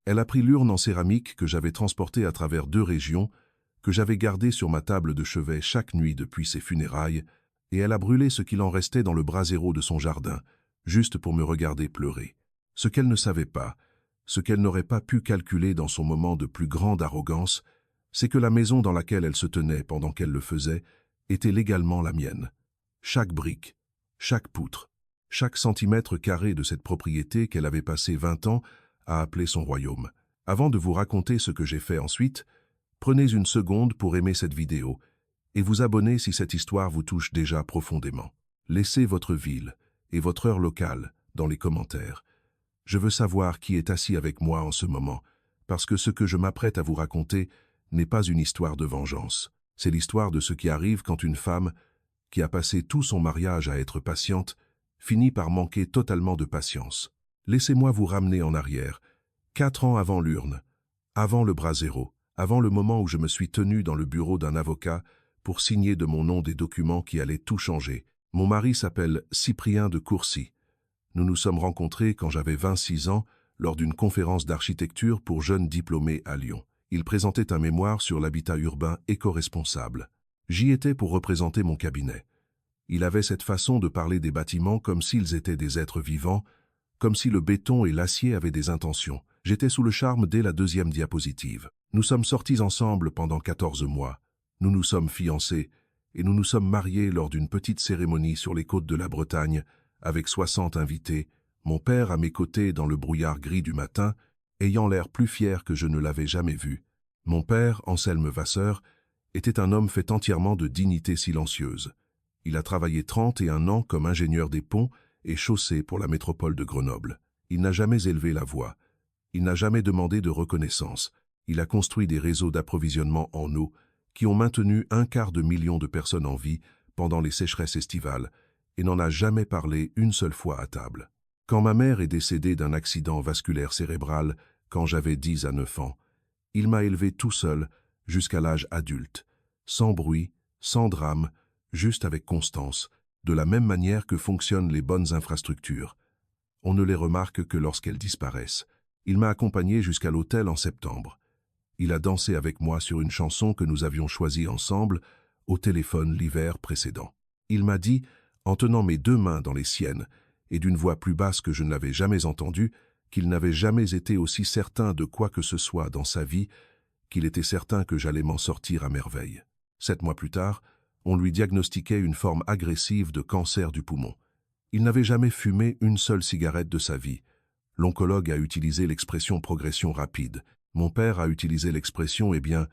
Elle a pris l'urne en céramique que j'avais transportée à travers 2 régions, que j'avais gardée sur ma table de chevet chaque nuit depuis ses funérailles, et elle a brûlé ce qu'il en restait dans le brasero de son jardin, juste pour me regarder pleurer. Ce qu'elle ne savait pas, ce qu'elle n'aurait pas pu calculer dans son moment de plus grande arrogance, c'est que la maison dans laquelle elle se tenait pendant qu'elle le faisait était légalement la mienne. Chaque brique, chaque poutre, chaque centimètre carré de cette propriété qu'elle avait passé 20 ans à appeler son royaume. Avant de vous raconter ce que j'ai fait ensuite, prenez une seconde pour aimer cette vidéo et vous abonner si cette histoire vous touche déjà profondément. Laissez votre ville et votre heure locale dans les commentaires. Je veux savoir qui est assis avec moi en ce moment, parce que ce que je m'apprête à vous raconter n'est pas une histoire de vengeance. C'est l'histoire de ce qui arrive quand une femme, qui a passé tout son mariage à être patiente, finit par manquer totalement de patience. Laissez-moi vous ramener en arrière, 4 ans avant l'urne, avant le brasero, avant le moment où je me suis tenu dans le bureau d'un avocat pour signer de mon nom des documents qui allaient tout changer. Mon mari s'appelle Cyprien de Courcy. Nous nous sommes rencontrés quand j'avais 26 ans lors d'une conférence d'architecture pour jeunes diplômés à Lyon. Il présentait un mémoire sur l'habitat urbain éco-responsable. J'y étais pour représenter mon cabinet. Il avait cette façon de parler des bâtiments comme s'ils étaient des êtres vivants, comme si le béton et l'acier avaient des intentions. J'étais sous le charme dès la 2e diapositive. Nous sommes sortis ensemble pendant 14 mois. Nous nous sommes fiancés et nous nous sommes mariés lors d'une petite cérémonie sur les côtes de la Bretagne avec 60 invités, mon père à mes côtés dans le brouillard gris du matin, ayant l'air plus fier que je ne l'avais jamais vu. Mon père, Anselme Vasseur, était un homme fait entièrement de dignité silencieuse. Il a travaillé 31 ans comme ingénieur des ponts et chaussées pour la métropole de Grenoble. Il n'a jamais élevé la voix. Il n'a jamais demandé de reconnaissance. Il a construit des réseaux d'approvisionnement en eau qui ont maintenu 250 000 de personnes en vie pendant les sécheresses estivales et n'en a jamais parlé une seule fois à table. Quand ma mère est décédée d'un accident vasculaire cérébral quand j'avais 10 à 9 ans, il m'a élevé tout seul jusqu'à l'âge adulte, sans bruit, sans drame, juste avec constance, de la même manière que fonctionnent les bonnes infrastructures. On ne les remarque que lorsqu'elles disparaissent. Il m'a accompagné jusqu'à l'hôtel en septembre. Il a dansé avec moi sur une chanson que nous avions choisie ensemble au téléphone l'hiver précédent. Il m'a dit, en tenant mes 2 mains dans les siennes, et d'une voix plus basse que je ne l'avais jamais entendue, qu'il n'avait jamais été aussi certain de quoi que ce soit dans sa vie, qu'il était certain que j'allais m'en sortir à merveille. 7 mois plus tard, on lui diagnostiquait une forme agressive de cancer du poumon. Il n'avait jamais fumé une seule cigarette de sa vie. L'oncologue a utilisé l'expression progression rapide. Mon père a utilisé l'expression « eh bien,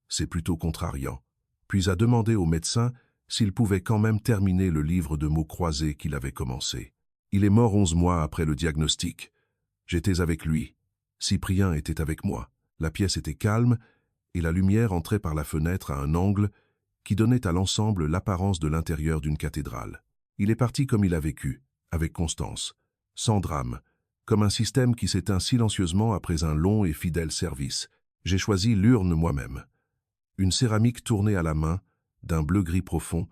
c'est plutôt contrariant », puis a demandé au médecin s'il pouvait quand même terminer le livre de mots croisés qu'il avait commencé. Il est mort 11 mois après le diagnostic. J'étais avec lui. Cyprien était avec moi. La pièce était calme et la lumière entrait par la fenêtre à un angle qui donnait à l'ensemble l'apparence de l'intérieur d'une cathédrale. Il est parti comme il a vécu, avec constance, sans drame, comme un système qui s'éteint silencieusement après un long et fidèle service. J'ai choisi l'urne moi-même. Une céramique tournée à la main, d'un bleu-gris profond,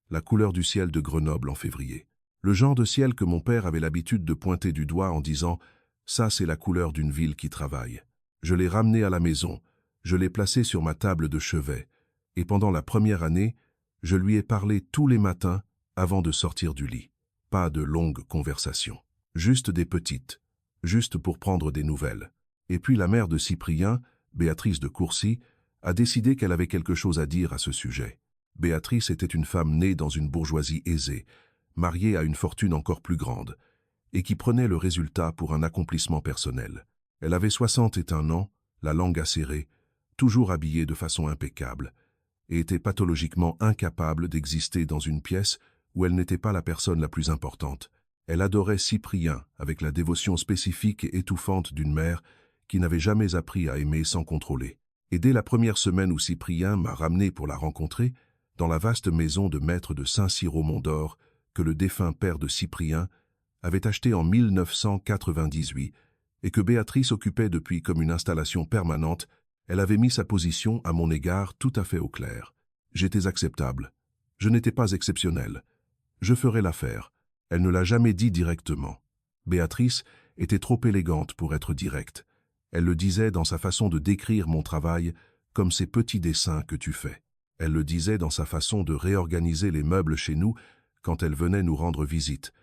la couleur du ciel de Grenoble en février. Le genre de ciel que mon père avait l'habitude de pointer du doigt en disant « ça c'est la couleur d'une ville qui travaille ». Je l'ai ramené à la maison, je l'ai placé sur ma table de chevet, et pendant la première année, je lui ai parlé tous les matins avant de sortir du lit. Pas de longues conversations, juste des petites, juste pour prendre des nouvelles. Et puis la mère de Cyprien, Béatrice de Courcy, a décidé qu'elle avait quelque chose à dire à ce sujet. Béatrice était une femme née dans une bourgeoisie aisée, mariée à une fortune encore plus grande, et qui prenait le résultat pour un accomplissement personnel. Elle avait 61 ans, la langue acérée, toujours habillée de façon impeccable, et était pathologiquement incapable d'exister dans une pièce où elle n'était pas la personne la plus importante. Elle adorait Cyprien avec la dévotion spécifique et étouffante d'une mère qui n'avait jamais appris à aimer sans contrôler. Et dès la première semaine où Cyprien m'a ramené pour la rencontrer, dans la vaste maison de maître de Saint-Cyr au Mont-d'Or que le défunt père de Cyprien avait acheté en 1998 et que Béatrice occupait depuis comme une installation permanente, elle avait mis sa position à mon égard tout à fait au clair. J'étais acceptable. Je n'étais pas exceptionnel. Je ferais l'affaire. Elle ne l'a jamais dit directement. Béatrice était trop élégante pour être directe. Elle le disait dans sa façon de décrire mon travail comme ces petits dessins que tu fais. Elle le disait dans sa façon de réorganiser les meubles chez nous quand elle venait nous rendre visite,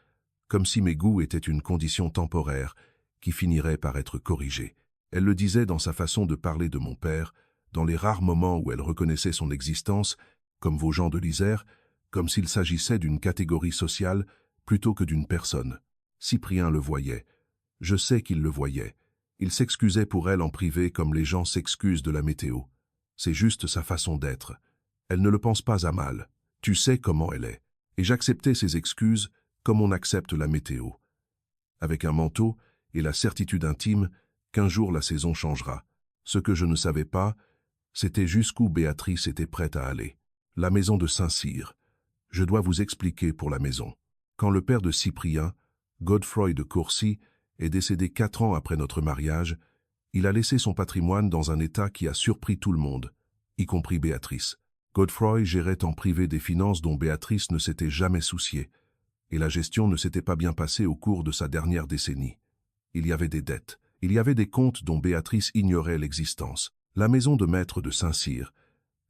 comme si mes goûts étaient une condition temporaire qui finirait par être corrigée. Elle le disait dans sa façon de parler de mon père, dans les rares moments où elle reconnaissait son existence, comme vos gens de l'Isère, comme s'il s'agissait d'une catégorie sociale plutôt que d'une personne. Cyprien le voyait. Je sais qu'il le voyait. Il s'excusait pour elle en privé comme les gens s'excusent de la météo. C'est juste sa façon d'être. Elle ne le pense pas à mal. Tu sais comment elle est. Et j'acceptais ses excuses comme on accepte la météo. Avec un manteau et la certitude intime qu'un jour la saison changera. Ce que je ne savais pas, c'était jusqu'où Béatrice était prête à aller. La maison de Saint-Cyr. Je dois vous expliquer pour la maison. Quand le père de Cyprien, Godefroy de Courcy, est décédé 4 ans après notre mariage, il a laissé son patrimoine dans un état qui a surpris tout le monde, y compris Béatrice. Godefroy gérait en privé des finances dont Béatrice ne s'était jamais souciée, et la gestion ne s'était pas bien passée au cours de sa dernière décennie. Il y avait des dettes, il y avait des comptes dont Béatrice ignorait l'existence. La maison de maître de Saint-Cyr,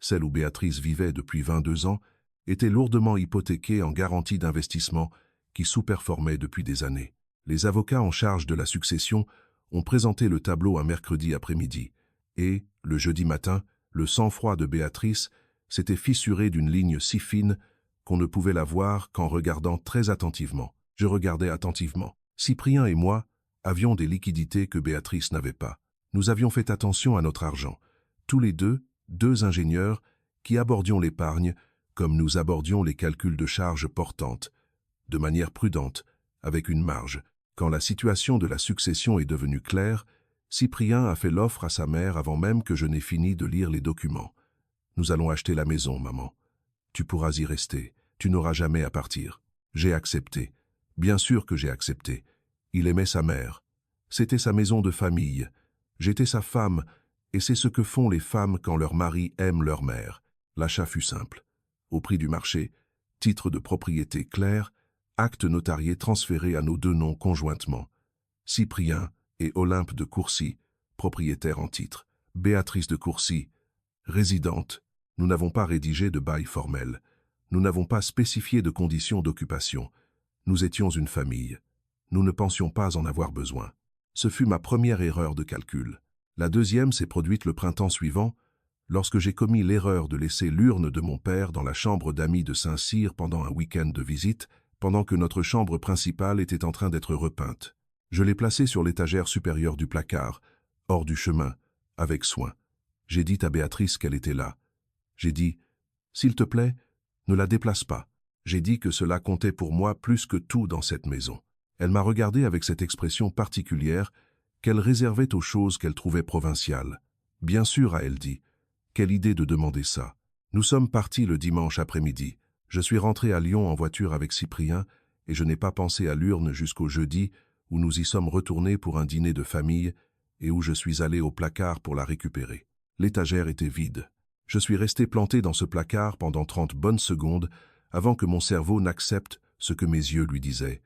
celle où Béatrice vivait depuis 22 ans, était lourdement hypothéquée en garantie d'investissement qui sous-performait depuis des années. Les avocats en charge de la succession ont présenté le tableau un mercredi après-midi, et, le jeudi matin, le sang-froid de Béatrice s'était fissuré d'une ligne si fine qu'on ne pouvait la voir qu'en regardant très attentivement. Je regardais attentivement. Cyprien et moi avions des liquidités que Béatrice n'avait pas. Nous avions fait attention à notre argent. Tous les deux ingénieurs, qui abordions l'épargne comme nous abordions les calculs de charges portantes, de manière prudente, avec une marge. Quand la situation de la succession est devenue claire, Cyprien a fait l'offre à sa mère avant même que je n'ai fini de lire les documents. Nous allons acheter la maison, maman. Tu pourras y rester, tu n'auras jamais à partir. J'ai accepté. Bien sûr que j'ai accepté. Il aimait sa mère. C'était sa maison de famille. J'étais sa femme, et c'est ce que font les femmes quand leur mari aime leur mère. L'achat fut simple. Au prix du marché, titre de propriété clair, acte notarié transféré à nos 2 noms conjointement. Cyprien et Olympe de Courcy, propriétaires en titre. Béatrice de Courcy, résidente. Nous n'avons pas rédigé de bail formel. Nous n'avons pas spécifié de conditions d'occupation. Nous étions une famille. Nous ne pensions pas en avoir besoin. Ce fut ma première erreur de calcul. La deuxième s'est produite le printemps suivant, lorsque j'ai commis l'erreur de laisser l'urne de mon père dans la chambre d'amis de Saint-Cyr pendant un week-end de visite, pendant que notre chambre principale était en train d'être repeinte. Je l'ai placée sur l'étagère supérieure du placard, hors du chemin, avec soin. J'ai dit à Béatrice qu'elle était là. J'ai dit, « S'il te plaît, ne la déplace pas. » J'ai dit que cela comptait pour moi plus que tout dans cette maison. Elle m'a regardé avec cette expression particulière qu'elle réservait aux choses qu'elle trouvait provinciales. Bien sûr, a-t-elle dit. Quelle idée de demander ça. Nous sommes partis le dimanche après-midi. Je suis rentré à Lyon en voiture avec Cyprien et je n'ai pas pensé à l'urne jusqu'au jeudi où nous y sommes retournés pour un dîner de famille et où je suis allé au placard pour la récupérer. L'étagère était vide. Je suis resté planté dans ce placard pendant 30 bonnes secondes avant que mon cerveau n'accepte ce que mes yeux lui disaient.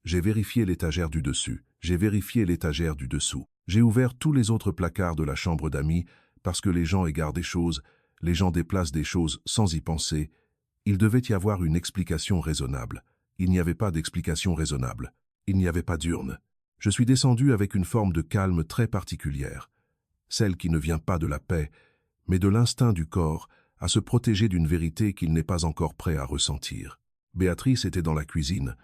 J'ai vérifié l'étagère du dessus, j'ai vérifié l'étagère du dessous. J'ai ouvert tous les autres placards de la chambre d'amis parce que les gens égarent des choses, les gens déplacent des choses sans y penser. Il devait y avoir une explication raisonnable. Il n'y avait pas d'explication raisonnable. Il n'y avait pas d'urne. Je suis descendu avec une forme de calme très particulière, celle qui ne vient pas de la paix, mais de l'instinct du corps à se protéger d'une vérité qu'il n'est pas encore prêt à ressentir. Béatrice était dans la cuisine,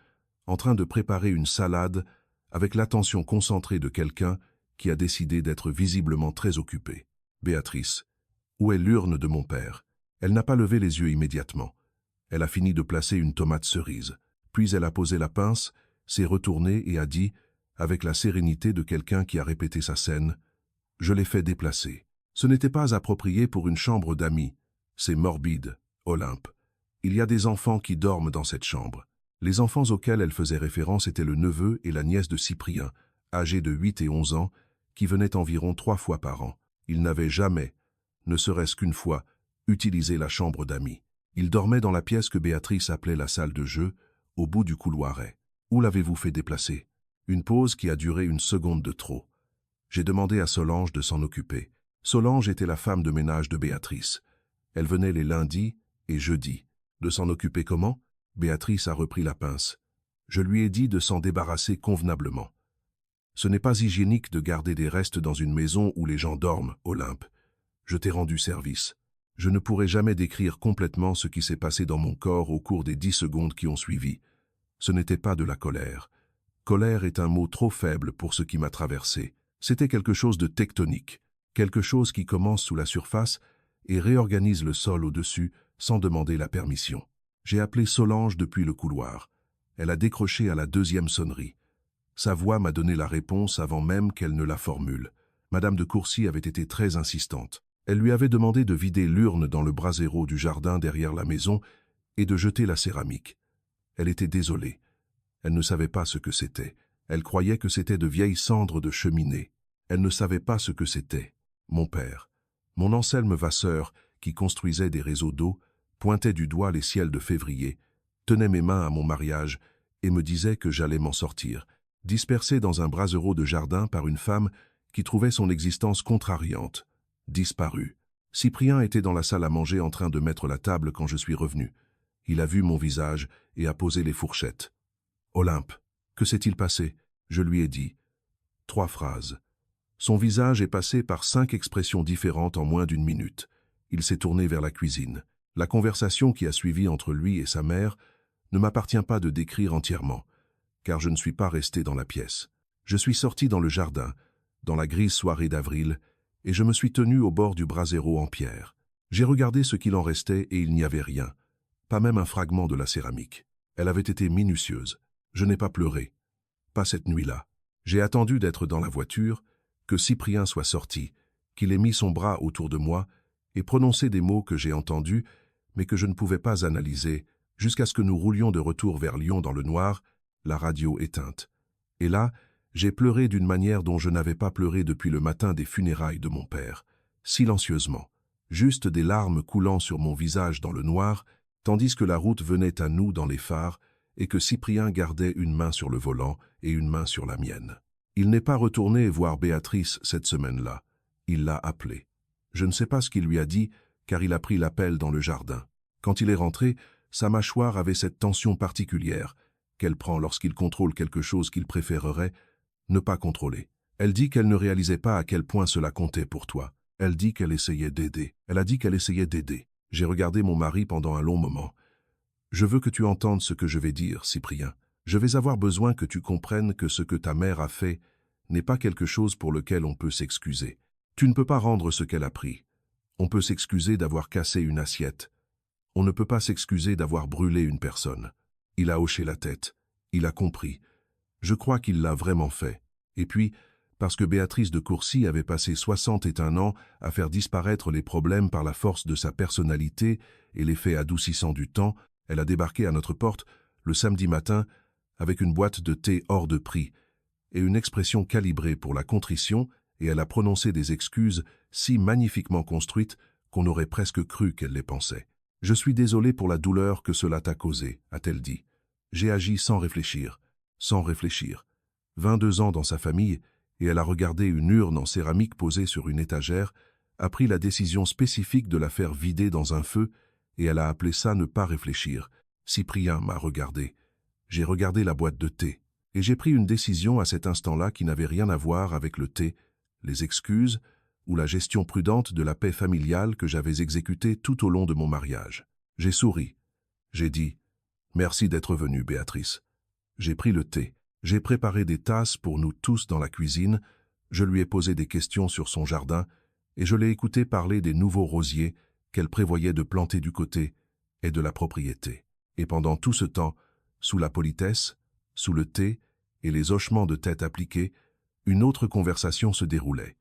en train de préparer une salade avec l'attention concentrée de quelqu'un qui a décidé d'être visiblement très occupé. Béatrice, où est l'urne de mon père? Elle n'a pas levé les yeux immédiatement. Elle a fini de placer une tomate cerise. Puis elle a posé la pince, s'est retournée et a dit, avec la sérénité de quelqu'un qui a répété sa scène, « Je l'ai fait déplacer. Ce n'était pas approprié pour une chambre d'amis. C'est morbide, Olympe. Il y a des enfants qui dorment dans cette chambre. » Les enfants auxquels elle faisait référence étaient le neveu et la nièce de Cyprien, âgés de 8 et 11 ans, qui venaient environ 3 fois par an. Ils n'avaient jamais, ne serait-ce qu'une fois, utilisé la chambre d'amis. Ils dormaient dans la pièce que Béatrice appelait la salle de jeu, au bout du couloiret. Où l'avez-vous fait déplacer? Une pause qui a duré une seconde de trop. J'ai demandé à Solange de s'en occuper. Solange était la femme de ménage de Béatrice. Elle venait les lundis et jeudis. De s'en occuper comment? Béatrice a repris la pince. Je lui ai dit de s'en débarrasser convenablement. Ce n'est pas hygiénique de garder des restes dans une maison où les gens dorment, Olympe. Je t'ai rendu service. Je ne pourrai jamais décrire complètement ce qui s'est passé dans mon corps au cours des 10 secondes qui ont suivi. Ce n'était pas de la colère. Colère est un mot trop faible pour ce qui m'a traversé. C'était quelque chose de tectonique, quelque chose qui commence sous la surface et réorganise le sol au-dessus sans demander la permission. J'ai appelé Solange depuis le couloir. Elle a décroché à la 2e sonnerie. Sa voix m'a donné la réponse avant même qu'elle ne la formule. Madame de Courcy avait été très insistante. Elle lui avait demandé de vider l'urne dans le brasero du jardin derrière la maison et de jeter la céramique. Elle était désolée. Elle ne savait pas ce que c'était. Elle croyait que c'était de vieilles cendres de cheminée. Elle ne savait pas ce que c'était. Mon père, mon Anselme Vasseur, qui construisait des réseaux d'eau, pointait du doigt les ciels de février, tenait mes mains à mon mariage et me disait que j'allais m'en sortir, dispersé dans un brasero de jardin par une femme qui trouvait son existence contrariante. Disparu. Cyprien était dans la salle à manger en train de mettre la table quand je suis revenu. Il a vu mon visage et a posé les fourchettes. « Olympe, que s'est-il passé ?» Je lui ai dit. 3 phrases. Son visage est passé par 5 expressions différentes en moins d'1 minute. Il s'est tourné vers la cuisine. La conversation qui a suivi entre lui et sa mère ne m'appartient pas de décrire entièrement, car je ne suis pas resté dans la pièce. Je suis sorti dans le jardin, dans la grise soirée d'avril, et je me suis tenu au bord du brasero en pierre. J'ai regardé ce qu'il en restait et il n'y avait rien, pas même un fragment de la céramique. Elle avait été minutieuse. Je n'ai pas pleuré. Pas cette nuit-là. J'ai attendu d'être dans la voiture, que Cyprien soit sorti, qu'il ait mis son bras autour de moi et prononcé des mots que j'ai entendus, mais que je ne pouvais pas analyser, jusqu'à ce que nous roulions de retour vers Lyon dans le noir, la radio éteinte. Et là, j'ai pleuré d'une manière dont je n'avais pas pleuré depuis le matin des funérailles de mon père, silencieusement, juste des larmes coulant sur mon visage dans le noir, tandis que la route venait à nous dans les phares et que Cyprien gardait une main sur le volant et une main sur la mienne. Il n'est pas retourné voir Béatrice cette semaine-là. Il l'a appelée. Je ne sais pas ce qu'il lui a dit, car il a pris l'appel dans le jardin. Quand il est rentré, sa mâchoire avait cette tension particulière qu'elle prend lorsqu'il contrôle quelque chose qu'il préférerait ne pas contrôler. Elle dit qu'elle ne réalisait pas à quel point cela comptait pour toi. Elle dit qu'elle essayait d'aider. Elle a dit qu'elle essayait d'aider. J'ai regardé mon mari pendant un long moment. Je veux que tu entendes ce que je vais dire, Cyprien. Je vais avoir besoin que tu comprennes que ce que ta mère a fait n'est pas quelque chose pour lequel on peut s'excuser. Tu ne peux pas rendre ce qu'elle a pris. On peut s'excuser d'avoir cassé une assiette. On ne peut pas s'excuser d'avoir brûlé une personne. Il a hoché la tête. Il a compris. Je crois qu'il l'a vraiment fait. Et puis, parce que Béatrice de Courcy avait passé 61 ans à faire disparaître les problèmes par la force de sa personnalité et l'effet adoucissant du temps, elle a débarqué à notre porte le samedi matin avec une boîte de thé hors de prix et une expression calibrée pour la contrition, et elle a prononcé des excuses si magnifiquement construites qu'on aurait presque cru qu'elle les pensait. « Je suis désolé pour la douleur que cela t'a causée », a-t-elle dit. J'ai agi sans réfléchir. 22 ans dans sa famille, et elle a regardé une urne en céramique posée sur une étagère, a pris la décision spécifique de la faire vider dans un feu, et elle a appelé ça ne pas réfléchir. Cyprien m'a regardé. J'ai regardé la boîte de thé, et j'ai pris une décision à cet instant-là qui n'avait rien à voir avec le thé, les excuses ou la gestion prudente de la paix familiale que j'avais exécutée tout au long de mon mariage. J'ai souri. J'ai dit « Merci d'être venue, Béatrice ». J'ai pris le thé. J'ai préparé des tasses pour nous tous dans la cuisine, je lui ai posé des questions sur son jardin, et je l'ai écouté parler des nouveaux rosiers qu'elle prévoyait de planter du côté et de la propriété. Et pendant tout ce temps, sous la politesse, sous le thé et les hochements de tête appliqués, une autre conversation se déroulait.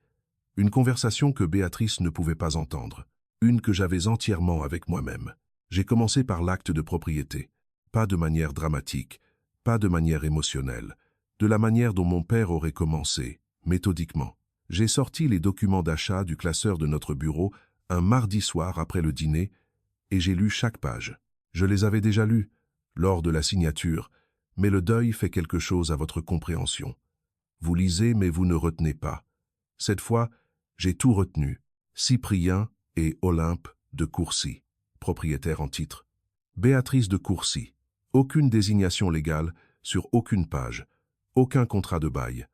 Une conversation que Béatrice ne pouvait pas entendre, une que j'avais entièrement avec moi-même. J'ai commencé par l'acte de propriété, pas de manière dramatique, pas de manière émotionnelle, de la manière dont mon père aurait commencé, méthodiquement. J'ai sorti les documents d'achat du classeur de notre bureau un mardi soir après le dîner et j'ai lu chaque page. Je les avais déjà lus, lors de la signature, mais le deuil fait quelque chose à votre compréhension. Vous lisez mais vous ne retenez pas. Cette fois, j'ai tout retenu. Cyprien et Olympe de Courcy, propriétaire en titre. Béatrice de Courcy. Aucune désignation légale sur aucune page. Aucun contrat de bail.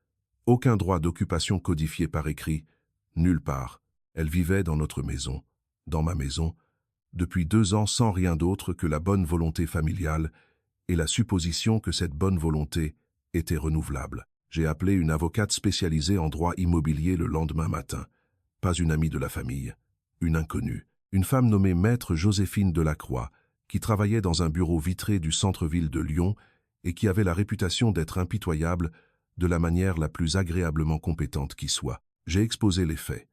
Aucun droit d'occupation codifié par écrit. Nulle part. Elle vivait dans notre maison, dans ma maison, depuis 2 ans sans rien d'autre que la bonne volonté familiale et la supposition que cette bonne volonté était renouvelable. J'ai appelé une avocate spécialisée en droit immobilier le lendemain matin. Pas une amie de la famille, une inconnue. Une femme nommée Maître Joséphine Delacroix, qui travaillait dans un bureau vitré du centre-ville de Lyon et qui avait la réputation d'être impitoyable de la manière la plus agréablement compétente qui soit. J'ai exposé les faits.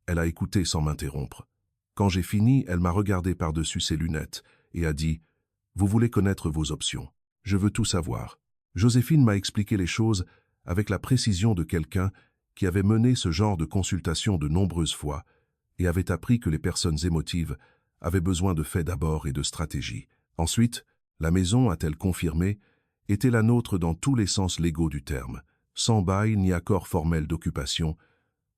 Elle a écouté sans m'interrompre. Quand j'ai fini, elle m'a regardé par-dessus ses lunettes et a dit « Vous voulez connaître vos options. Je veux tout savoir. » Joséphine m'a expliqué les choses avec la précision de quelqu'un qui avait mené ce genre de consultation de nombreuses fois et avait appris que les personnes émotives avaient besoin de faits d'abord et de stratégie. Ensuite, la maison, a-t-elle confirmé, était la nôtre dans tous les sens légaux du terme, sans bail ni accord formel d'occupation.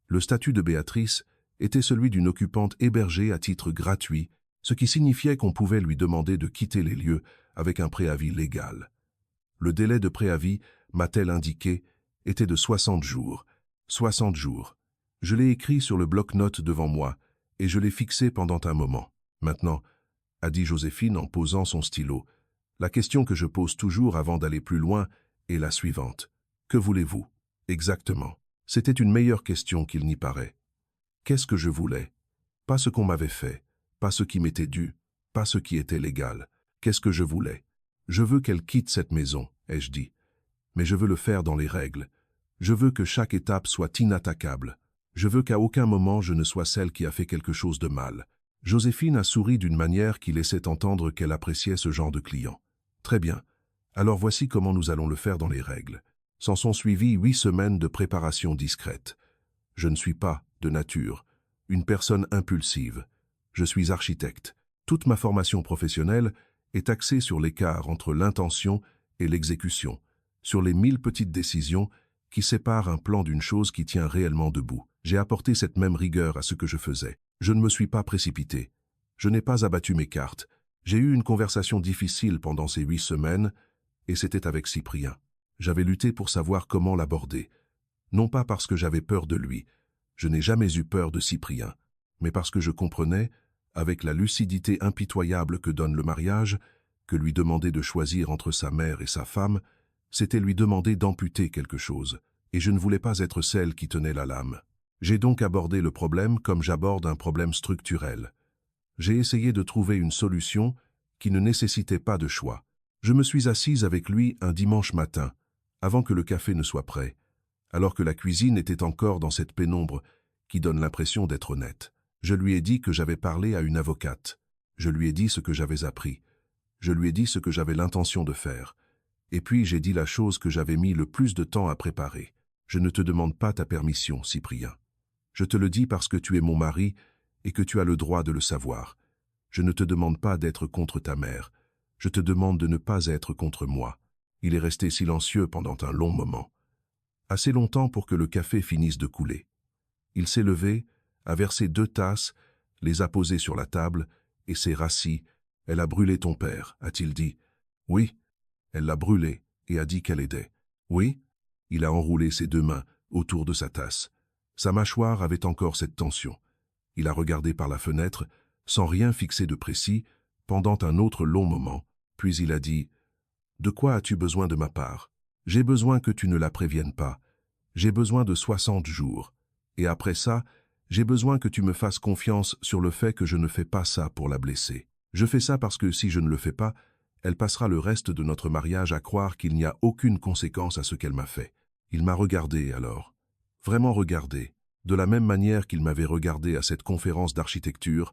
Le statut de Béatrice était celui d'une occupante hébergée à titre gratuit, ce qui signifiait qu'on pouvait lui demander de quitter les lieux avec un préavis légal. Le délai de préavis, m'a-t-elle indiqué, était de 60 jours. 60 jours. Je l'ai écrit sur le bloc-notes devant moi, et je l'ai fixé pendant un moment. Maintenant, a dit Joséphine en posant son stylo, la question que je pose toujours avant d'aller plus loin est la suivante. Que voulez-vous? Exactement. C'était une meilleure question qu'il n'y paraît. Qu'est-ce que je voulais? Pas ce qu'on m'avait fait, pas ce qui m'était dû, pas ce qui était légal. Qu'est-ce que je voulais? Je veux qu'elle quitte cette maison, ai-je dit. Mais je veux le faire dans les règles. Je veux que chaque étape soit inattaquable. Je veux qu'à aucun moment je ne sois celle qui a fait quelque chose de mal. Joséphine a souri d'une manière qui laissait entendre qu'elle appréciait ce genre de client. Très bien. Alors voici comment nous allons le faire dans les règles. S'en sont suivies 8 semaines de préparation discrète. Je ne suis pas, de nature, une personne impulsive. Je suis architecte. Toute ma formation professionnelle est axée sur l'écart entre l'intention et l'exécution, sur les 1000 petites décisions qui séparent un plan d'une chose qui tient réellement debout. J'ai apporté cette même rigueur à ce que je faisais. Je ne me suis pas précipité. Je n'ai pas abattu mes cartes. J'ai eu une conversation difficile pendant ces 8 semaines, et c'était avec Cyprien. J'avais lutté pour savoir comment l'aborder. Non pas parce que j'avais peur de lui, je n'ai jamais eu peur de Cyprien, mais parce que je comprenais, avec la lucidité impitoyable que donne le mariage, que lui demander de choisir entre sa mère et sa femme, c'était lui demander d'amputer quelque chose, et je ne voulais pas être celle qui tenait la lame. J'ai donc abordé le problème comme j'aborde un problème structurel. J'ai essayé de trouver une solution qui ne nécessitait pas de choix. Je me suis assise avec lui un dimanche matin, avant que le café ne soit prêt, alors que la cuisine était encore dans cette pénombre qui donne l'impression d'être honnête. Je lui ai dit que j'avais parlé à une avocate. Je lui ai dit ce que j'avais appris. Je lui ai dit ce que j'avais l'intention de faire. Et puis j'ai dit la chose que j'avais mis le plus de temps à préparer. Je ne te demande pas ta permission, Cyprien. Je te le dis parce que tu es mon mari et que tu as le droit de le savoir. Je ne te demande pas d'être contre ta mère. Je te demande de ne pas être contre moi. Il est resté silencieux pendant un long moment. Assez longtemps pour que le café finisse de couler. Il s'est levé, a versé 2 tasses, les a posées sur la table et s'est rassis. « Elle a brûlé ton père », a-t-il dit. « Oui. » Elle l'a brûlé et a dit qu'elle aidait. « Oui. » Il a enroulé ses 2 mains autour de sa tasse. Sa mâchoire avait encore cette tension. Il a regardé par la fenêtre, sans rien fixer de précis, pendant un autre long moment, puis il a dit « De quoi as-tu besoin de ma part? J'ai besoin que tu ne la préviennes pas. J'ai besoin de 60 jours. Et après ça, j'ai besoin que tu me fasses confiance sur le fait que je ne fais pas ça pour la blesser. Je fais ça parce que si je ne le fais pas, elle passera le reste de notre mariage à croire qu'il n'y a aucune conséquence à ce qu'elle m'a fait. » Il m'a regardé alors. Vraiment regardé, de la même manière qu'il m'avait regardé à cette conférence d'architecture,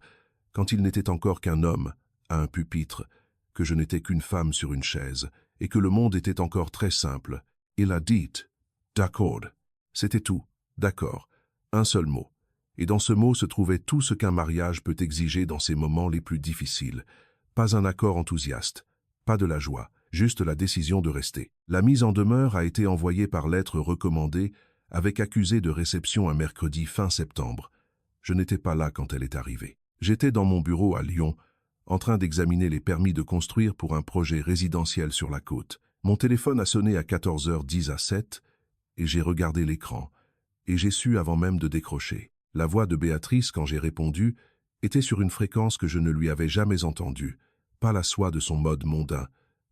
quand il n'était encore qu'un homme, à un pupitre, que je n'étais qu'une femme sur une chaise, et que le monde était encore très simple. Il a dit « D'accord ». C'était tout, d'accord, un seul mot. Et dans ce mot se trouvait tout ce qu'un mariage peut exiger dans ces moments les plus difficiles. Pas un accord enthousiaste, pas de la joie, juste la décision de rester. La mise en demeure a été envoyée par lettre recommandée avec accusé de réception un mercredi fin septembre. Je n'étais pas là quand elle est arrivée. J'étais dans mon bureau à Lyon, en train d'examiner les permis de construire pour un projet résidentiel sur la côte. Mon téléphone a sonné à 14h10 à 7 et j'ai regardé l'écran. Et j'ai su avant même de décrocher. La voix de Béatrice, quand j'ai répondu, était sur une fréquence que je ne lui avais jamais entendue. Pas la soie de son mode mondain,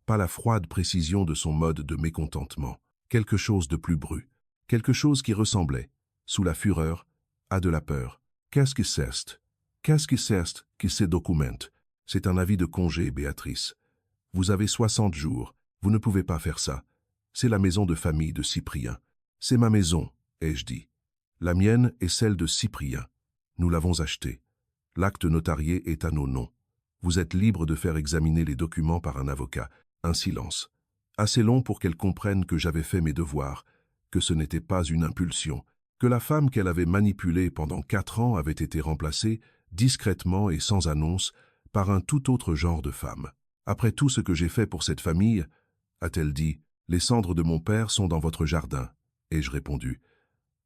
pas la froide précision de son mode de mécontentement. Quelque chose de plus bru. Quelque chose qui ressemblait, sous la fureur, à de la peur. Qu'est-ce que c'est? Qu'est-ce que c'est qui se documente? C'est un avis de congé, Béatrice. Vous avez 60 jours. Vous ne pouvez pas faire ça. C'est la maison de famille de Cyprien. C'est ma maison, ai-je dit. La mienne est celle de Cyprien. Nous l'avons achetée. L'acte notarié est à nos noms. Vous êtes libre de faire examiner les documents par un avocat. Un silence. Assez long pour qu'elle comprenne que j'avais fait mes devoirs, que ce n'était pas une impulsion, que la femme qu'elle avait manipulée pendant 4 ans avait été remplacée, discrètement et sans annonce, par un tout autre genre de femme. Après tout ce que j'ai fait pour cette famille, a-t-elle dit, les cendres de mon père sont dans votre jardin. Ai-je répondu.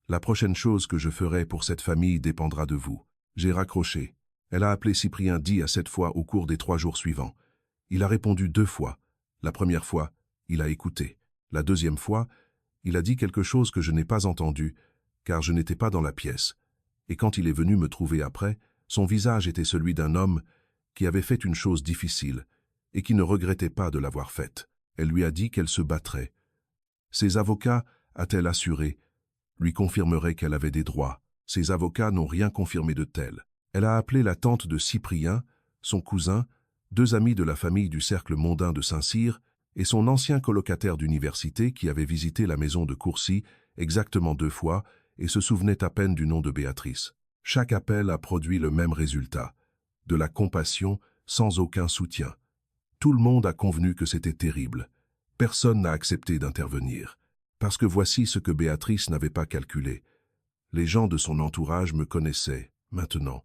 La prochaine chose que je ferai pour cette famille dépendra de vous. J'ai raccroché. Elle a appelé Cyprien 10 à 7 fois au cours des 3 jours suivants. Il a répondu 2 fois. La première fois, il a écouté. La deuxième fois, il a dit quelque chose que je n'ai pas entendu, car je n'étais pas dans la pièce. Et quand il est venu me trouver après, son visage était celui d'un homme qui avait fait une chose difficile et qui ne regrettait pas de l'avoir faite. Elle lui a dit qu'elle se battrait. Ses avocats, a-t-elle assuré, lui confirmeraient qu'elle avait des droits. Ses avocats n'ont rien confirmé de tel. Elle a appelé la tante de Cyprien, son cousin, 2 amis de la famille du cercle mondain de Saint-Cyr et son ancien colocataire d'université qui avait visité la maison de Courcy exactement 2 fois et se souvenait à peine du nom de Béatrice. Chaque appel a produit le même résultat, de la compassion sans aucun soutien. Tout le monde a convenu que c'était terrible. Personne n'a accepté d'intervenir. Parce que voici ce que Béatrice n'avait pas calculé. Les gens de son entourage me connaissaient, maintenant.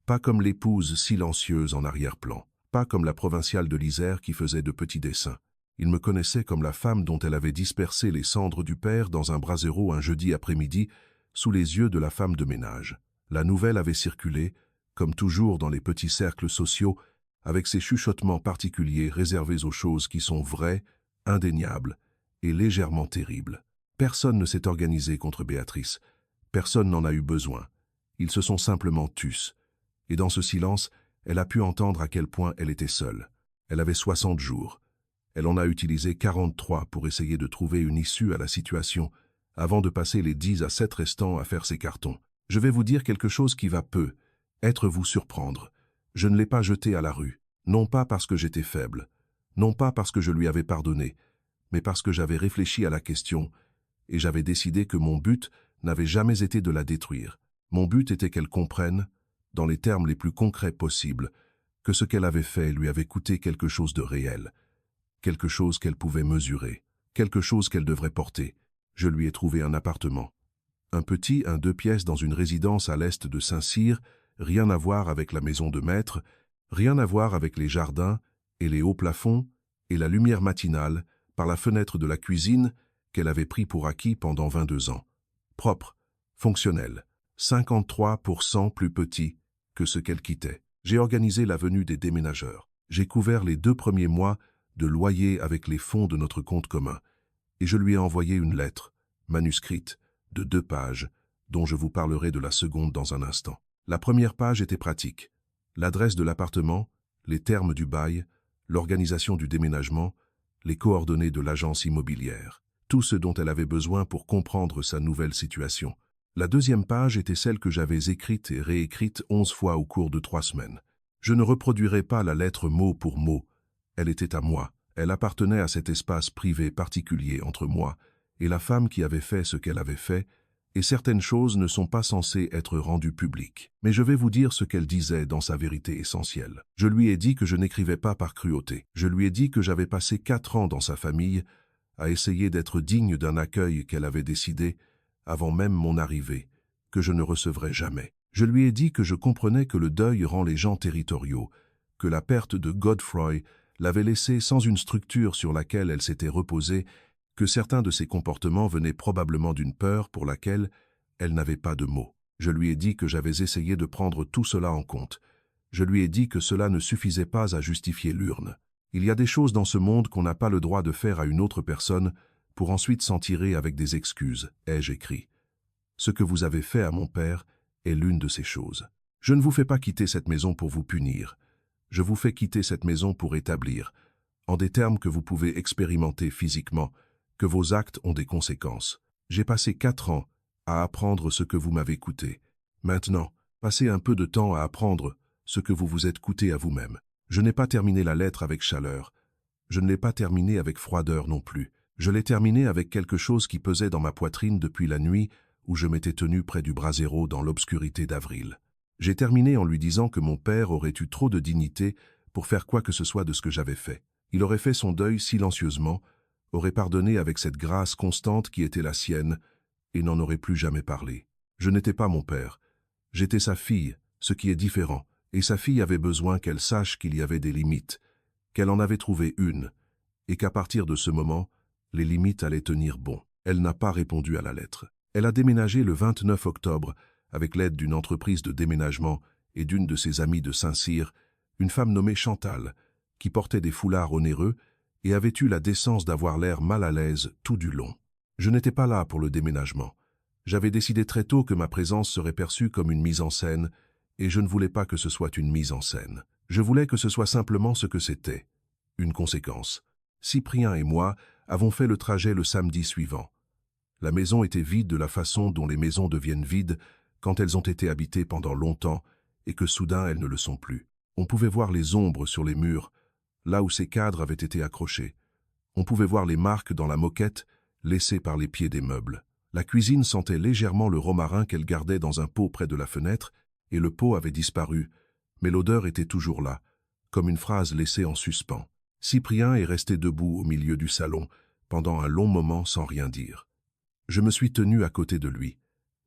Pas comme l'épouse silencieuse en arrière-plan, pas comme la provinciale de l'Isère qui faisait de petits dessins. Ils me connaissaient comme la femme dont elle avait dispersé les cendres du père dans un brasero un jeudi après-midi, sous les yeux de la femme de ménage. La nouvelle avait circulé, comme toujours dans les petits cercles sociaux, avec ses chuchotements particuliers réservés aux choses qui sont vraies, indéniables et légèrement terribles. Personne ne s'est organisé contre Béatrice. Personne n'en a eu besoin. Ils se sont simplement tus. Et dans ce silence, elle a pu entendre à quel point elle était seule. Elle avait 60 jours. Elle en a utilisé 43 pour essayer de trouver une issue à la situation, avant de passer les 10 à 7 restants à faire ses cartons. Je vais vous dire quelque chose qui va être vous surprendre. Je ne l'ai pas jetée à la rue, non pas parce que j'étais faible, non pas parce que je lui avais pardonné, mais parce que j'avais réfléchi à la question et j'avais décidé que mon but n'avait jamais été de la détruire. Mon but était qu'elle comprenne, dans les termes les plus concrets possibles, que ce qu'elle avait fait lui avait coûté quelque chose de réel, quelque chose qu'elle pouvait mesurer, quelque chose qu'elle devrait porter. Je lui ai trouvé un appartement. Un 2 pièces dans une résidence à l'est de Saint-Cyr, rien à voir avec la maison de maître, rien à voir avec les jardins et les hauts plafonds et la lumière matinale par la fenêtre de la cuisine qu'elle avait pris pour acquis pendant 22 ans. Propre, fonctionnel, 53% plus petit que ce qu'elle quittait. J'ai organisé la venue des déménageurs. J'ai couvert les 2 premiers mois de loyer avec les fonds de notre compte commun. Et je lui ai envoyé une lettre, manuscrite, de 2 pages, dont je vous parlerai de la seconde dans un instant. La première page était pratique. L'adresse de l'appartement, les termes du bail, l'organisation du déménagement, les coordonnées de l'agence immobilière. Tout ce dont elle avait besoin pour comprendre sa nouvelle situation. La deuxième page était celle que j'avais écrite et réécrite 11 fois au cours de 3 semaines. Je ne reproduirai pas la lettre mot pour mot. Elle était à moi. Elle appartenait à cet espace privé particulier entre moi et la femme qui avait fait ce qu'elle avait fait, et certaines choses ne sont pas censées être rendues publiques. Mais je vais vous dire ce qu'elle disait dans sa vérité essentielle. Je lui ai dit que je n'écrivais pas par cruauté. Je lui ai dit que j'avais passé 4 ans dans sa famille à essayer d'être digne d'un accueil qu'elle avait décidé, avant même mon arrivée, que je ne recevrais jamais. Je lui ai dit que je comprenais que le deuil rend les gens territoriaux, que la perte de Godefroy l'avait laissée sans une structure sur laquelle elle s'était reposée, que certains de ses comportements venaient probablement d'une peur pour laquelle elle n'avait pas de mots. Je lui ai dit que j'avais essayé de prendre tout cela en compte. Je lui ai dit que cela ne suffisait pas à justifier l'urne. Il y a des choses dans ce monde qu'on n'a pas le droit de faire à une autre personne pour ensuite s'en tirer avec des excuses, ai-je écrit. Ce que vous avez fait à mon père est l'une de ces choses. Je ne vous fais pas quitter cette maison pour vous punir. Je vous fais quitter cette maison pour établir, en des termes que vous pouvez expérimenter physiquement, que vos actes ont des conséquences. J'ai passé 4 ans à apprendre ce que vous m'avez coûté. Maintenant, passez un peu de temps à apprendre ce que vous vous êtes coûté à vous-même. Je n'ai pas terminé la lettre avec chaleur. Je ne l'ai pas terminée avec froideur non plus. Je l'ai terminée avec quelque chose qui pesait dans ma poitrine depuis la nuit où je m'étais tenu près du brasero dans l'obscurité d'avril. J'ai terminé en lui disant que mon père aurait eu trop de dignité pour faire quoi que ce soit de ce que j'avais fait. Il aurait fait son deuil silencieusement, aurait pardonné avec cette grâce constante qui était la sienne, et n'en aurait plus jamais parlé. Je n'étais pas mon père. J'étais sa fille, ce qui est différent, et sa fille avait besoin qu'elle sache qu'il y avait des limites, qu'elle en avait trouvé une, et qu'à partir de ce moment, les limites allaient tenir bon. Elle n'a pas répondu à la lettre. Elle a déménagé le 29 octobre avec l'aide d'une entreprise de déménagement et d'une de ses amies de Saint-Cyr, une femme nommée Chantal, qui portait des foulards onéreux et avait eu la décence d'avoir l'air mal à l'aise tout du long. Je n'étais pas là pour le déménagement. J'avais décidé très tôt que ma présence serait perçue comme une mise en scène, et je ne voulais pas que ce soit une mise en scène. Je voulais que ce soit simplement ce que c'était, une conséquence. Cyprien et moi avons fait le trajet le samedi suivant. La maison était vide de la façon dont les maisons deviennent vides quand elles ont été habitées pendant longtemps et que soudain elles ne le sont plus. On pouvait voir les ombres sur les murs, là où ces cadres avaient été accrochés. On pouvait voir les marques dans la moquette laissées par les pieds des meubles. La cuisine sentait légèrement le romarin qu'elle gardait dans un pot près de la fenêtre, et le pot avait disparu, mais l'odeur était toujours là, comme une phrase laissée en suspens. Cyprien est resté debout au milieu du salon, pendant un long moment sans rien dire. Je me suis tenu à côté de lui,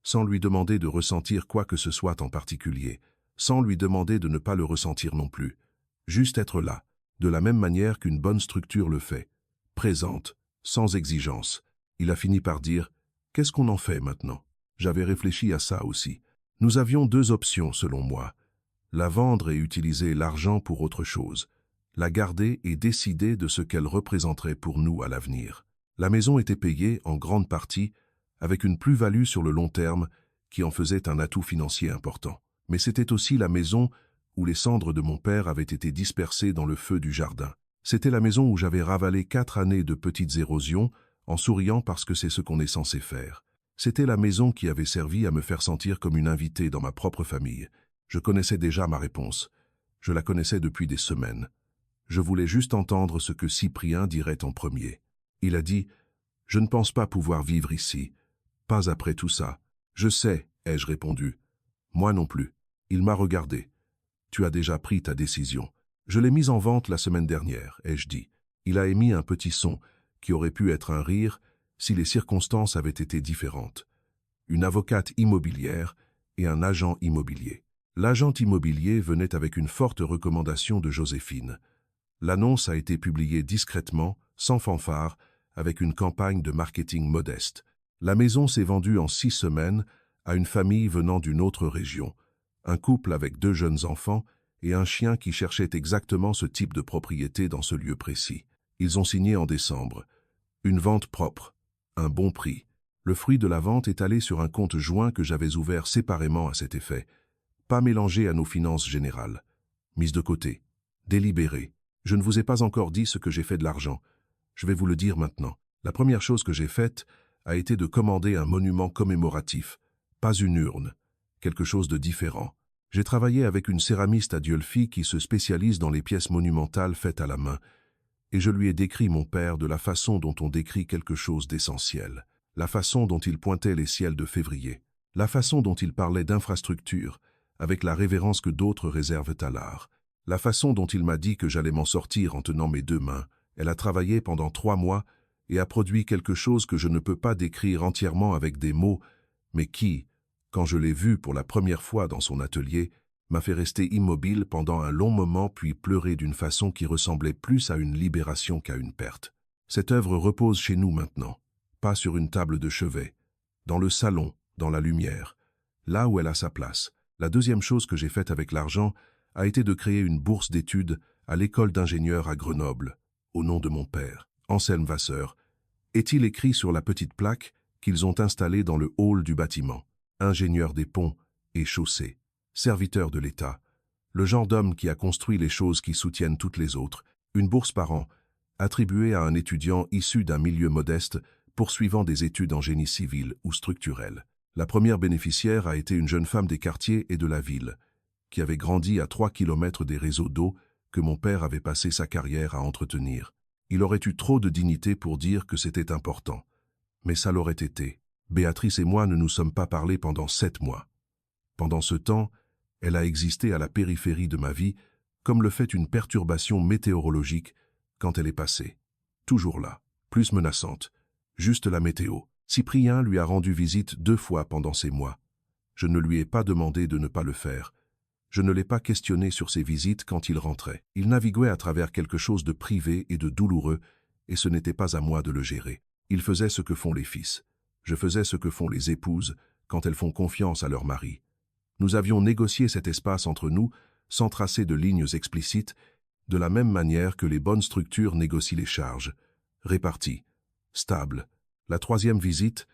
sans lui demander de ressentir quoi que ce soit en particulier, sans lui demander de ne pas le ressentir non plus. Juste être là, de la même manière qu'une bonne structure le fait, présente, sans exigence. Il a fini par dire « Qu'est-ce qu'on en fait maintenant ?» J'avais réfléchi à ça aussi. Nous avions 2 options selon moi. La vendre et utiliser l'argent pour autre chose. La garder et décider de ce qu'elle représenterait pour nous à l'avenir. La maison était payée, en grande partie, avec une plus-value sur le long terme qui en faisait un atout financier important. Mais c'était aussi la maison où les cendres de mon père avaient été dispersées dans le feu du jardin. C'était la maison où j'avais ravalé 4 années de petites érosions en souriant parce que c'est ce qu'on est censé faire. C'était la maison qui avait servi à me faire sentir comme une invitée dans ma propre famille. Je connaissais déjà ma réponse. Je la connaissais depuis des semaines. Je voulais juste entendre ce que Cyprien dirait en premier. Il a dit « Je ne pense pas pouvoir vivre ici. Pas après tout ça. »« Je sais, » ai-je répondu. « Moi non plus. » Il m'a regardé. « Tu as déjà pris ta décision. »« Je l'ai mise en vente la semaine dernière, » ai-je dit. Il a émis un petit son, qui aurait pu être un rire si les circonstances avaient été différentes. Une avocate immobilière et un agent immobilier. L'agent immobilier venait avec une forte recommandation de Joséphine. L'annonce a été publiée discrètement, sans fanfare, avec une campagne de marketing modeste. La maison s'est vendue en 6 semaines à une famille venant d'une autre région, un couple avec 2 jeunes enfants et un chien qui cherchait exactement ce type de propriété dans ce lieu précis. Ils ont signé en décembre. Une vente propre, un bon prix. Le fruit de la vente est allé sur un compte joint que j'avais ouvert séparément à cet effet, pas mélangé à nos finances générales. Mise de côté, délibéré. Je ne vous ai pas encore dit ce que j'ai fait de l'argent. Je vais vous le dire maintenant. La première chose que j'ai faite a été de commander un monument commémoratif, pas une urne, quelque chose de différent. J'ai travaillé avec une céramiste à Dieulfi qui se spécialise dans les pièces monumentales faites à la main, et je lui ai décrit mon père de la façon dont on décrit quelque chose d'essentiel, la façon dont il pointait les ciels de février, la façon dont il parlait d'infrastructure, avec la révérence que d'autres réservent à l'art, la façon dont il m'a dit que j'allais m'en sortir en tenant mes 2 mains. Elle a travaillé pendant 3 mois et a produit quelque chose que je ne peux pas décrire entièrement avec des mots, mais qui, quand je l'ai vu pour la première fois dans son atelier, m'a fait rester immobile pendant un long moment puis pleurer d'une façon qui ressemblait plus à une libération qu'à une perte. Cette œuvre repose chez nous maintenant, pas sur une table de chevet, dans le salon, dans la lumière, là où elle a sa place. La deuxième chose que j'ai faite avec l'argent a été de créer une bourse d'études à l'école d'ingénieurs à Grenoble, au nom de mon père, Anselme Vasseur. Est-il écrit sur la petite plaque qu'ils ont installée dans le hall du bâtiment. Ingénieur des ponts et chaussées, serviteur de l'État, le genre d'homme qui a construit les choses qui soutiennent toutes les autres, une bourse par an, attribuée à un étudiant issu d'un milieu modeste poursuivant des études en génie civil ou structurel. La première bénéficiaire a été une jeune femme des quartiers et de la ville, qui avait grandi à 3 kilomètres des réseaux d'eau que mon père avait passé sa carrière à entretenir. Il aurait eu trop de dignité pour dire que c'était important. Mais ça l'aurait été. Béatrice et moi ne nous sommes pas parlé pendant 7 mois. Pendant ce temps, elle a existé à la périphérie de ma vie, comme le fait une perturbation météorologique quand elle est passée. Toujours là, plus menaçante. Juste la météo. Cyprien lui a rendu visite 2 fois pendant ces mois. Je ne lui ai pas demandé de ne pas le faire. Je ne l'ai pas questionné sur ses visites quand il rentrait. Il naviguait à travers quelque chose de privé et de douloureux, et ce n'était pas à moi de le gérer. Il faisait ce que font les fils. Je faisais ce que font les épouses quand elles font confiance à leur mari. Nous avions négocié cet espace entre nous sans tracer de lignes explicites, de la même manière que les bonnes structures négocient les charges. Réparties, stables. La 3e visite,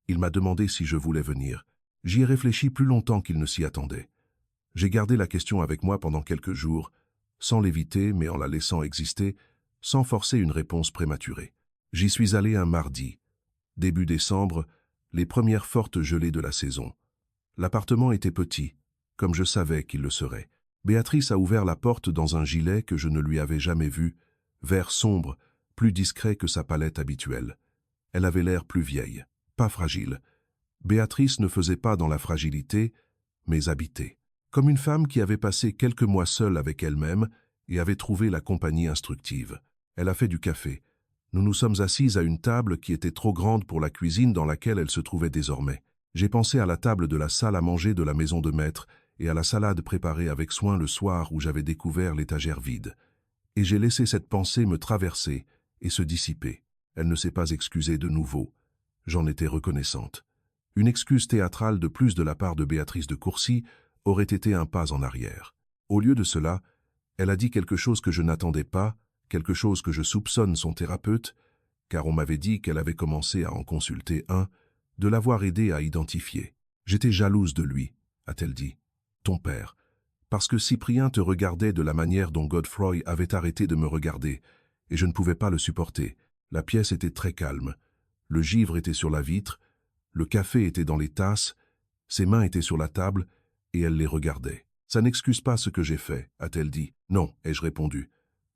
il m'a demandé si je voulais venir. J'y ai réfléchi plus longtemps qu'il ne s'y attendait. J'ai gardé la question avec moi pendant quelques jours, sans l'éviter mais en la laissant exister, sans forcer une réponse prématurée. J'y suis allé un mardi. Début décembre, les premières fortes gelées de la saison. L'appartement était petit, comme je savais qu'il le serait. Béatrice a ouvert la porte dans un gilet que je ne lui avais jamais vu, vert sombre, plus discret que sa palette habituelle. Elle avait l'air plus vieille, pas fragile. Béatrice ne faisait pas dans la fragilité, mais habitait. Comme une femme qui avait passé quelques mois seule avec elle-même et avait trouvé la compagnie instructive. Elle a fait du café. Nous nous sommes assises à une table qui était trop grande pour la cuisine dans laquelle elle se trouvait désormais. J'ai pensé à la table de la salle à manger de la maison de maître et à la salade préparée avec soin le soir où j'avais découvert l'étagère vide. Et j'ai laissé cette pensée me traverser et se dissiper. Elle ne s'est pas excusée de nouveau. J'en étais reconnaissante. Une excuse théâtrale de plus de la part de Béatrice de Courcy aurait été un pas en arrière. Au lieu de cela, elle a dit quelque chose que je n'attendais pas, quelque chose que je soupçonne son thérapeute, car on m'avait dit qu'elle avait commencé à en consulter un, de l'avoir aidé à identifier. J'étais jalouse de lui, a-t-elle dit, ton père, parce que Cyprien te regardait de la manière dont Godefroy avait arrêté de me regarder, et je ne pouvais pas le supporter. La pièce était très calme. Le givre était sur la vitre, le café était dans les tasses, ses mains étaient sur la table, et elle les regardait. Ça n'excuse pas ce que j'ai fait, a-t-elle dit. Non, ai-je répondu.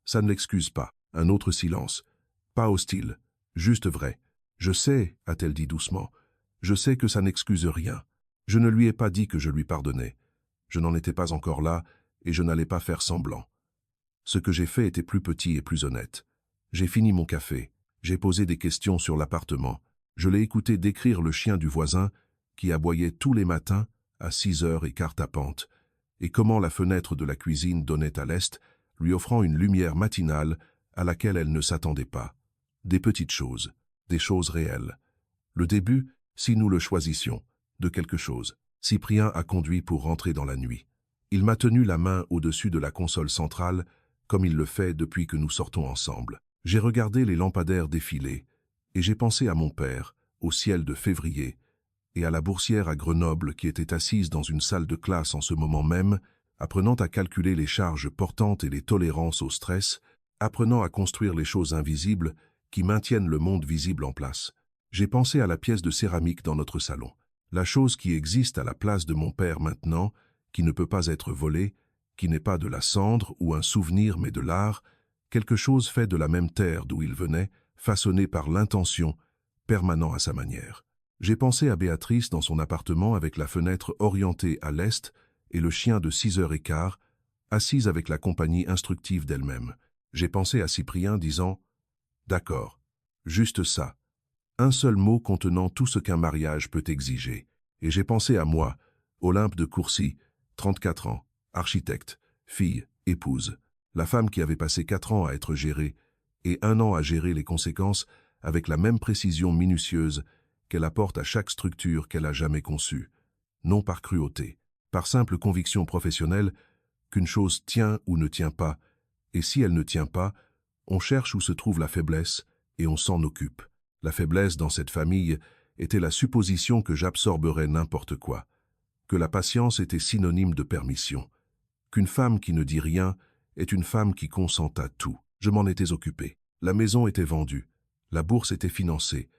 Ça ne l'excuse pas. Un autre silence. Pas hostile, juste vrai. Je sais, a-t-elle dit doucement. Je sais que ça n'excuse rien. Je ne lui ai pas dit que je lui pardonnais. Je n'en étais pas encore là, et je n'allais pas faire semblant. Ce que j'ai fait était plus petit et plus honnête. J'ai fini mon café. J'ai posé des questions sur l'appartement. Je l'ai écouté décrire le chien du voisin, qui aboyait tous les matins à 6h15 tapantes, et comment la fenêtre de la cuisine donnait à l'est, lui offrant une lumière matinale à laquelle elle ne s'attendait pas. Des petites choses, des choses réelles. Le début, si nous le choisissions, de quelque chose. Cyprien a conduit pour rentrer dans la nuit. Il m'a tenu la main au-dessus de la console centrale, comme il le fait depuis que nous sortons ensemble. J'ai regardé les lampadaires défiler, et j'ai pensé à mon père, au ciel de février, et à la boursière à Grenoble qui était assise dans une salle de classe en ce moment même, apprenant à calculer les charges portantes et les tolérances au stress, apprenant à construire les choses invisibles qui maintiennent le monde visible en place. J'ai pensé à la pièce de céramique dans notre salon, la chose qui existe à la place de mon père maintenant, qui ne peut pas être volée, qui n'est pas de la cendre ou un souvenir mais de l'art, quelque chose fait de la même terre d'où il venait, façonné par l'intention, permanent à sa manière. J'ai pensé à Béatrice dans son appartement avec la fenêtre orientée à l'est et le chien de 6h15, assise avec la compagnie instructive d'elle-même. J'ai pensé à Cyprien disant « D'accord, juste ça ». Un seul mot contenant tout ce qu'un mariage peut exiger. Et j'ai pensé à moi, Olympe de Courcy, 34 ans, architecte, fille, épouse, la femme qui avait passé 4 ans à être gérée, et 1 an à gérer les conséquences avec la même précision minutieuse qu'elle apporte à chaque structure qu'elle a jamais conçue. Non par cruauté, par simple conviction professionnelle qu'une chose tient ou ne tient pas, et si elle ne tient pas, on cherche où se trouve la faiblesse et on s'en occupe. La faiblesse dans cette famille était la supposition que j'absorberais n'importe quoi, que la patience était synonyme de permission, qu'une femme qui ne dit rien est une femme qui consent à tout. Je m'en étais occupé. La maison était vendue, la bourse était financée,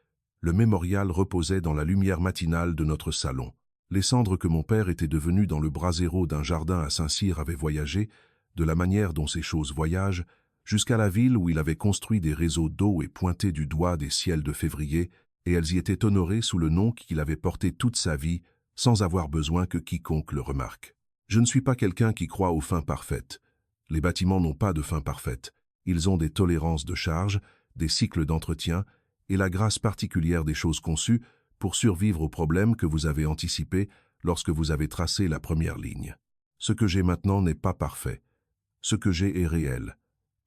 le mémorial reposait dans la lumière matinale de notre salon. Les cendres que mon père était devenu dans le brasero d'un jardin à Saint-Cyr avaient voyagé, de la manière dont ces choses voyagent, jusqu'à la ville où il avait construit des réseaux d'eau et pointé du doigt des ciels de février, et elles y étaient honorées sous le nom qu'il avait porté toute sa vie, sans avoir besoin que quiconque le remarque. Je ne suis pas quelqu'un qui croit aux fins parfaites. Les bâtiments n'ont pas de fin parfaite. Ils ont des tolérances de charge, des cycles d'entretien et la grâce particulière des choses conçues pour survivre aux problèmes que vous avez anticipés lorsque vous avez tracé la première ligne. Ce que j'ai maintenant n'est pas parfait. Ce que j'ai est réel.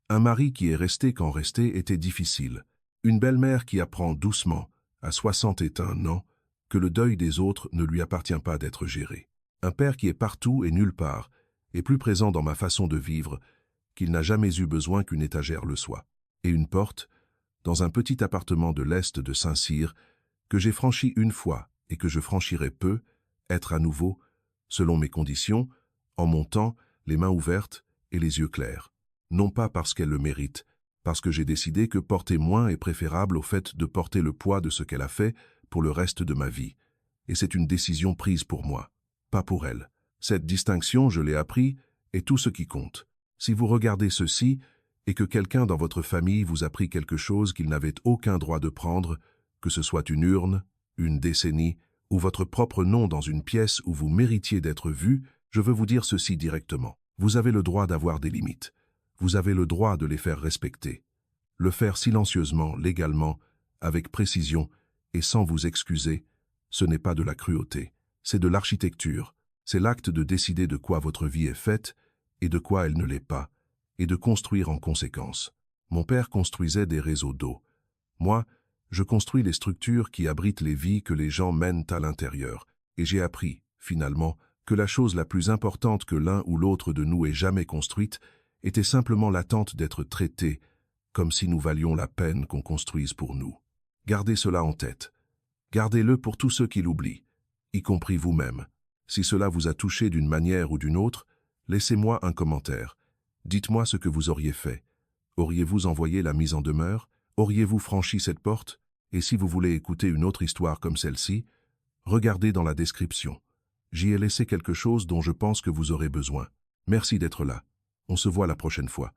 Un mari qui est resté quand rester était difficile. Une belle-mère qui apprend doucement, à 61 ans, que le deuil des autres ne lui appartient pas d'être géré. Un père qui est partout et nulle part, et plus présent dans ma façon de vivre, qu'il n'a jamais eu besoin qu'une étagère le soit. Et une porte, dans un petit appartement de l'Est de Saint-Cyr, que j'ai franchi une fois et que je franchirai peu, être à nouveau, selon mes conditions, en montant, les mains ouvertes et les yeux clairs. Non pas parce qu'elle le mérite, parce que j'ai décidé que porter moins est préférable au fait de porter le poids de ce qu'elle a fait pour le reste de ma vie. Et c'est une décision prise pour moi, pas pour elle. Cette distinction, je l'ai appris, est tout ce qui compte. Si vous regardez ceci, et que quelqu'un dans votre famille vous a pris quelque chose qu'il n'avait aucun droit de prendre, que ce soit une urne, une décennie, ou votre propre nom dans une pièce où vous méritiez d'être vu, je veux vous dire ceci directement. Vous avez le droit d'avoir des limites. Vous avez le droit de les faire respecter. Le faire silencieusement, légalement, avec précision et sans vous excuser, ce n'est pas de la cruauté, c'est de l'architecture. C'est l'acte de décider de quoi votre vie est faite et de quoi elle ne l'est pas, et de construire en conséquence. Mon père construisait des réseaux d'eau. Moi, je construis les structures qui abritent les vies que les gens mènent à l'intérieur, et j'ai appris, finalement, que la chose la plus importante que l'un ou l'autre de nous ait jamais construite était simplement l'attente d'être traité, comme si nous valions la peine qu'on construise pour nous. Gardez cela en tête. Gardez-le pour tous ceux qui l'oublient, y compris vous-même. Si cela vous a touché d'une manière ou d'une autre, laissez-moi un commentaire. Dites-moi ce que vous auriez fait. Auriez-vous envoyé la mise en demeure? Auriez-vous franchi cette porte? Et si vous voulez écouter une autre histoire comme celle-ci, regardez dans la description. J'y ai laissé quelque chose dont je pense que vous aurez besoin. Merci d'être là. On se voit la prochaine fois.